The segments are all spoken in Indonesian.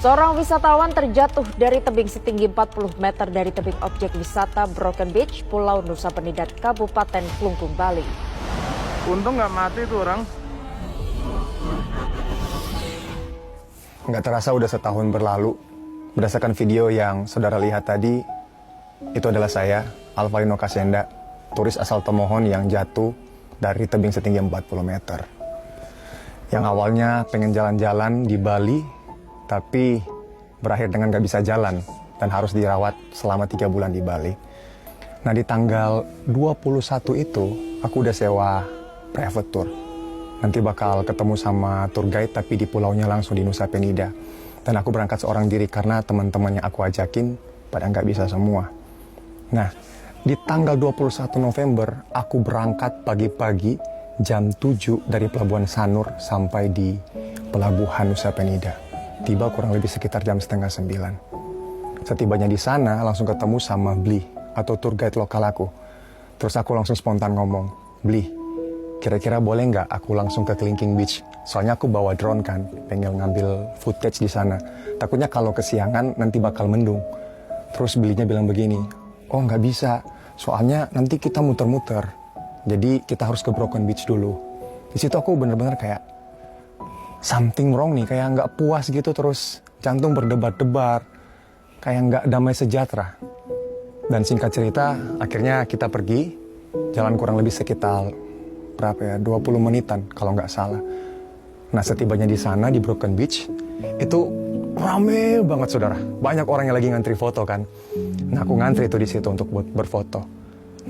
Seorang wisatawan terjatuh dari tebing setinggi 40 meter dari tebing objek wisata Broken Beach, Pulau Nusa Penida, Kabupaten Klungkung, Bali. Untung nggak mati tuh orang. Nggak terasa udah setahun berlalu. Berdasarkan video yang saudara lihat tadi, itu adalah saya, Alvalino Kasenda, turis asal Tomohon yang jatuh dari tebing setinggi 40 meter. Yang awalnya pengen jalan-jalan di Bali, tapi berakhir dengan gak bisa jalan dan harus dirawat selama 3 bulan di Bali. Nah, di tanggal 21 itu aku udah sewa private tour. Nanti bakal ketemu sama tour guide tapi di pulaunya langsung di Nusa Penida. Dan aku berangkat seorang diri karena teman-teman yang aku ajakin pada nggak bisa semua. Nah, di tanggal 21 November aku berangkat pagi-pagi jam 7 dari Pelabuhan Sanur sampai di Pelabuhan Nusa Penida. Tiba kurang lebih sekitar jam setengah 9. Setibanya di sana langsung ketemu sama Bli atau tour guide lokal aku. Terus aku langsung spontan ngomong, Bli, kira-kira boleh nggak aku langsung ke Klingking Beach? Soalnya aku bawa drone kan, pengen ngambil footage di sana. Takutnya kalau kesiangan nanti bakal mendung. Terus Blinya bilang begini, oh nggak bisa, soalnya nanti kita muter-muter. Jadi kita harus ke Broken Beach dulu. Di situ aku bener-bener kayak something wrong nih, kayak nggak puas gitu, terus jantung berdebar-debar, kayak nggak damai sejahtera. Dan singkat cerita, akhirnya kita pergi, jalan kurang lebih sekitar berapa ya, 20 menitan kalau nggak salah. Nah, setibanya di sana di Broken Beach, itu rame banget saudara, banyak orang yang lagi ngantri foto kan. Nah, aku ngantri itu di situ untuk buat berfoto.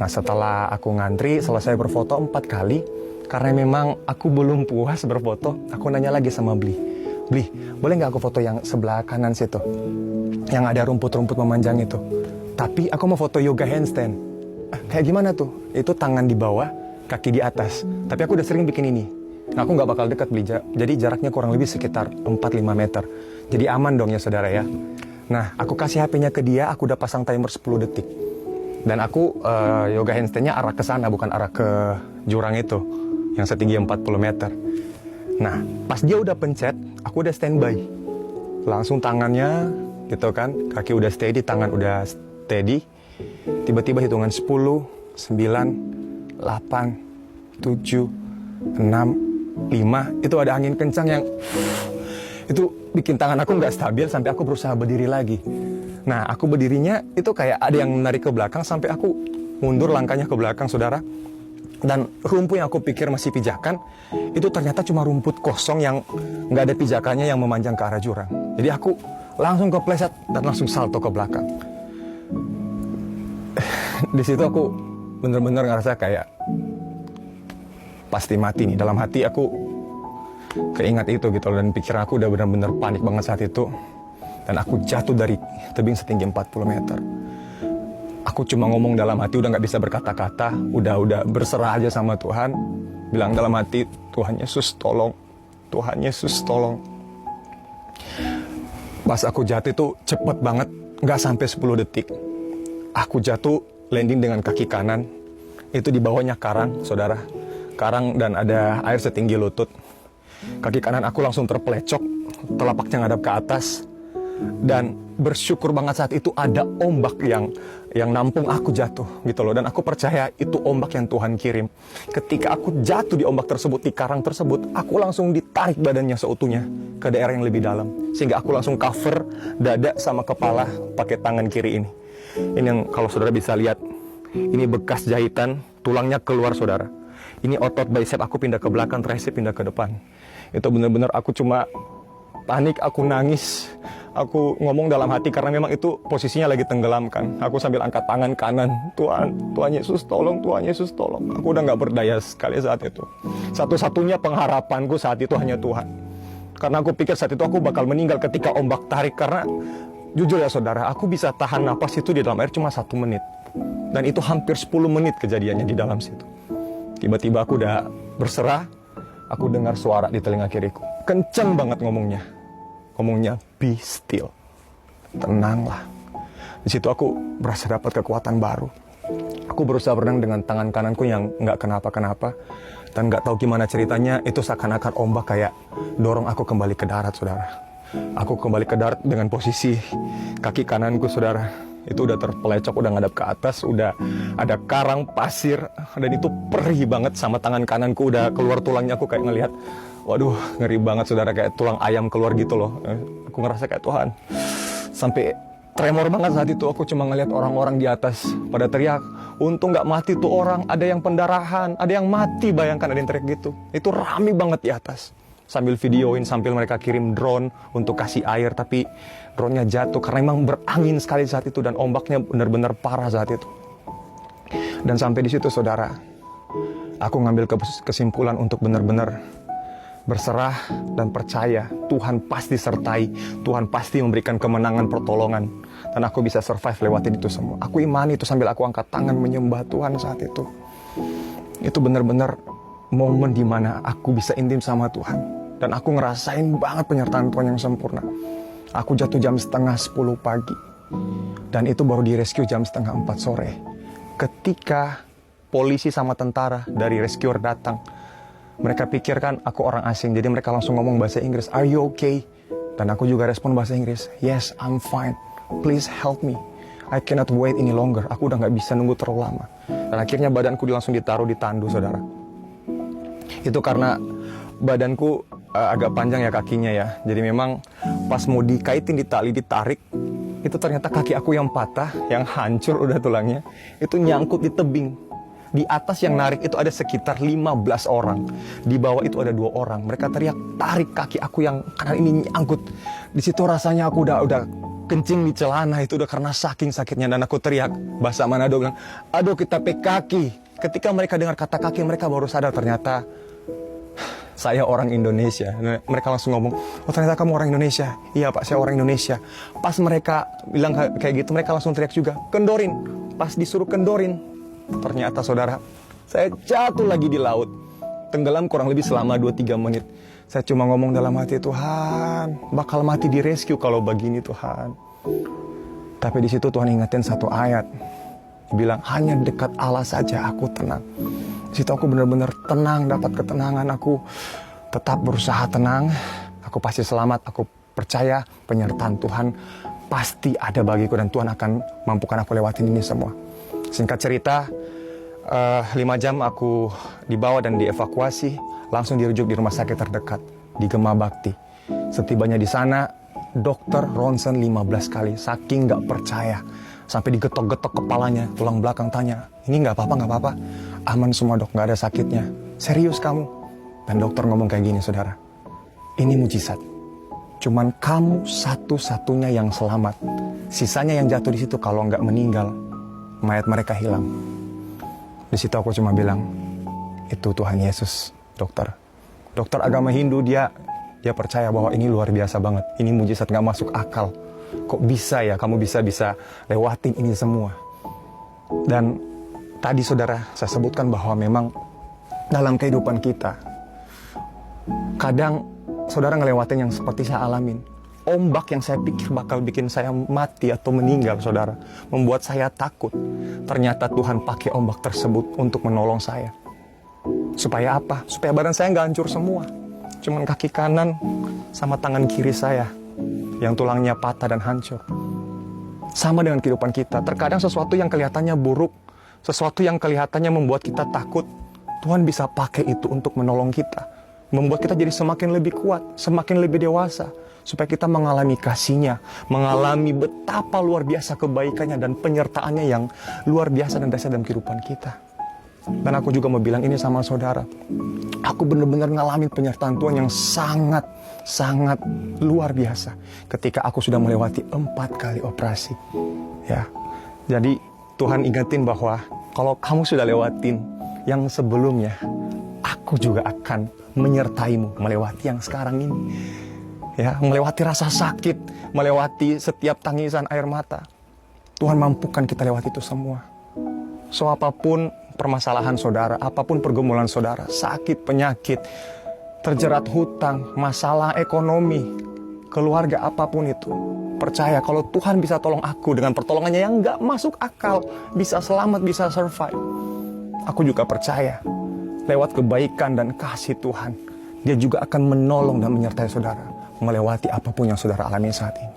Nah, setelah aku ngantri, selesai berfoto 4 kali, karena memang aku belum puas berfoto, aku nanya lagi sama Bli. Bli, boleh nggak aku foto yang sebelah kanan situ? Yang ada rumput-rumput memanjang itu. Tapi aku mau foto yoga handstand. Kayak gimana tuh? Itu tangan di bawah, kaki di atas. Tapi aku udah sering bikin ini. Nah, aku nggak bakal dekat Bli. Jadi jaraknya kurang lebih sekitar 4-5 meter. Jadi aman dong ya saudara ya. Nah, aku kasih HP-nya ke dia, aku udah pasang timer 10 detik. Dan aku yoga handstand-nya arah ke sana, bukan arah ke jurang itu yang setinggi 40 meter. Nah, pas dia udah pencet, aku udah standby. Langsung tangannya gitu kan, kaki udah steady, tangan udah steady. Tiba-tiba hitungan 10, 9, 8, 7, 6, 5. Itu ada angin kencang yang itu bikin tangan aku nggak stabil sampai aku berusaha berdiri lagi. Nah, aku berdirinya itu kayak ada yang menarik ke belakang sampai aku mundur langkahnya ke belakang, saudara. Dan rumput yang aku pikir masih pijakan, itu ternyata cuma rumput kosong yang nggak ada pijakannya yang memanjang ke arah jurang. Jadi aku langsung kepleset dan langsung salto ke belakang. Di situ aku bener-bener ngerasa kayak pasti mati nih. Dalam hati aku keingat itu gitu, dan pikiran aku udah bener-bener panik banget saat itu. Dan aku jatuh dari tebing setinggi 40 meter. Aku cuma ngomong dalam hati, udah gak bisa berkata-kata, udah berserah aja sama Tuhan. Bilang dalam hati, Tuhan Yesus tolong, Tuhan Yesus tolong. Pas aku jatuh itu cepet banget, gak sampai 10 detik. Aku jatuh, landing dengan kaki kanan. Itu di bawahnya karang, saudara. Karang dan ada air setinggi lutut. Kaki kanan aku langsung terpelecok, telapaknya ngadap ke atas. Dan bersyukur banget saat itu ada ombak yang nampung aku jatuh gitu loh. Dan aku percaya itu ombak yang Tuhan kirim. Ketika aku jatuh di ombak tersebut, di karang tersebut, aku langsung ditarik badannya seutuhnya ke daerah yang lebih dalam. Sehingga aku langsung cover dada sama kepala pakai tangan kiri ini. Ini yang kalau saudara bisa lihat, ini bekas jahitan, tulangnya keluar saudara. Ini otot bicep aku pindah ke belakang, tricep pindah ke depan. Itu benar-benar aku cuma panik, aku nangis. Aku ngomong dalam hati karena memang itu posisinya lagi tenggelam kan. Aku sambil angkat tangan kanan. Tuhan Yesus tolong, Tuhan Yesus tolong. Aku udah gak berdaya sekali saat itu. Satu-satunya pengharapanku saat itu hanya Tuhan. Karena aku pikir saat itu aku bakal meninggal ketika ombak tarik. Karena jujur ya saudara, aku bisa tahan napas itu di dalam air cuma 1 menit. Dan itu hampir 10 menit kejadiannya di dalam situ. Tiba-tiba aku udah berserah. Aku dengar suara di telinga kiriku. Kenceng banget ngomongnya. Ngomongnya, be still. Tenanglah. Di situ aku berasa dapat kekuatan baru. Aku berusaha berenang dengan tangan kananku yang nggak kenapa-kenapa. Dan nggak tahu gimana ceritanya, itu seakan-akan ombak kayak dorong aku kembali ke darat, saudara. Aku kembali ke darat dengan posisi kaki kananku, saudara, itu udah terpelecok, udah ngadap ke atas, udah ada karang pasir, dan itu perih banget. Sama tangan kananku udah keluar tulangnya, aku kayak ngelihat, waduh, ngeri banget, saudara, kayak tulang ayam keluar gitu loh. Aku ngerasa kayak Tuhan, sampai tremor banget saat itu. Aku cuma ngelihat orang-orang di atas pada teriak, untung nggak mati tuh orang, ada yang pendarahan, ada yang mati, bayangkan ada yang teriak gitu. Itu rame banget di atas. Sambil videoin, sambil mereka kirim drone untuk kasih air, tapi drone-nya jatuh karena memang berangin sekali saat itu dan ombaknya benar-benar parah saat itu. Dan sampai di situ, saudara, aku ngambil kesimpulan untuk benar-benar berserah dan percaya Tuhan pasti sertai, Tuhan pasti memberikan kemenangan, pertolongan, dan aku bisa survive lewatin itu semua. Aku imani itu sambil aku angkat tangan menyembah Tuhan saat itu. Itu benar-benar momen dimana aku bisa intim sama Tuhan. Dan aku ngerasain banget penyertaan Tuhan yang sempurna. Aku jatuh jam 9:30 pagi. Dan itu baru direscue jam 3:30 sore. Ketika polisi sama tentara dari rescuer datang, mereka pikirkan aku orang asing. Jadi mereka langsung ngomong bahasa Inggris, "Are you okay?" Dan aku juga respon bahasa Inggris, "Yes, I'm fine. Please help me. I cannot wait any longer." Aku udah gak bisa nunggu terlalu lama. Dan akhirnya badanku langsung ditaruh di tandu, saudara. Itu karena badanku agak panjang ya kakinya ya. Jadi memang pas mau dikaitin di tali, ditarik, itu ternyata kaki aku yang patah, yang hancur udah tulangnya, itu nyangkut di tebing. Di atas yang narik itu ada sekitar 15 orang. Di bawah itu ada 2 orang. Mereka teriak, tarik kaki aku yang kanan ini nyangkut. Di situ rasanya aku udah kencing di celana itu udah karena saking sakitnya. Dan aku teriak, bahasa Manado bilang, "Aduh, kita pe kaki." Ketika mereka dengar kata kaki, mereka baru sadar ternyata saya orang Indonesia. Mereka langsung ngomong, "Oh, ternyata kamu orang Indonesia." "Iya, Pak, saya orang Indonesia." Pas mereka bilang kayak gitu, mereka langsung teriak juga, "Kendorin." Pas disuruh kendorin, ternyata, saudara, saya jatuh lagi di laut. Tenggelam kurang lebih selama 2-3 menit. Saya cuma ngomong dalam hati, "Tuhan, bakal mati di rescue kalau begini, Tuhan." Tapi di situ Tuhan ingetin satu ayat. Bilang, "Hanya dekat Allah saja aku tenang." Di situ aku benar-benar tenang, dapat ketenangan. Aku tetap berusaha tenang. Aku pasti selamat. Aku percaya penyertaan Tuhan pasti ada bagiku dan Tuhan akan mampukan aku lewatin ini semua. Singkat cerita, 5 jam aku dibawa dan dievakuasi, langsung dirujuk di rumah sakit terdekat di Gema Bakti. Setibanya di sana, dokter ronsen 15 kali, saking nggak percaya. Sampai digetok-getok kepalanya, tulang belakang tanya, "Ini nggak apa-apa, nggak apa-apa?" "Aman semua, dok, nggak ada sakitnya." "Serius kamu?" Dan dokter ngomong kayak gini, saudara, "Ini mujizat. Cuman kamu satu-satunya yang selamat. Sisanya yang jatuh di situ kalau nggak meninggal, mayat mereka hilang." Di situ aku cuma bilang, "Itu Tuhan Yesus, dokter." Dokter agama Hindu, dia percaya bahwa ini luar biasa banget. Ini mujizat, nggak masuk akal. Kok bisa ya kamu bisa lewatin ini semua? Dan tadi, saudara, saya sebutkan bahwa memang dalam kehidupan kita, kadang saudara ngelewatin yang seperti saya alamin. Ombak yang saya pikir bakal bikin saya mati atau meninggal, saudara, membuat saya takut. Ternyata Tuhan pakai ombak tersebut untuk menolong saya. Supaya apa? Supaya badan saya nggak hancur semua. Cuman kaki kanan sama tangan kiri saya yang tulangnya patah dan hancur. Sama dengan kehidupan kita. Terkadang sesuatu yang kelihatannya buruk, sesuatu yang kelihatannya membuat kita takut, Tuhan bisa pakai itu untuk menolong kita. Membuat kita jadi semakin lebih kuat, semakin lebih dewasa. Supaya kita mengalami kasih-Nya, mengalami betapa luar biasa kebaikannya dan penyertaannya yang luar biasa dan dahsyat dalam kehidupan kita. Dan aku juga mau bilang ini sama saudara. Aku benar-benar ngalamin penyertaan Tuhan yang sangat luar biasa ketika aku sudah melewati 4 kali operasi. Ya, jadi Tuhan ingetin bahwa kalau kamu sudah lewatin yang sebelumnya, aku juga akan menyertaimu melewati yang sekarang ini. Ya, melewati rasa sakit, melewati setiap tangisan air mata. Tuhan mampukan kita lewati itu semua. So, apapun permasalahan saudara, apapun pergumulan saudara, sakit, penyakit, terjerat hutang, masalah ekonomi, keluarga, apapun itu, percaya kalau Tuhan bisa tolong aku dengan pertolongannya yang gak masuk akal, bisa selamat, bisa survive. Aku juga percaya lewat kebaikan dan kasih Tuhan, Dia juga akan menolong dan menyertai saudara, melewati apapun yang saudara alami saat ini.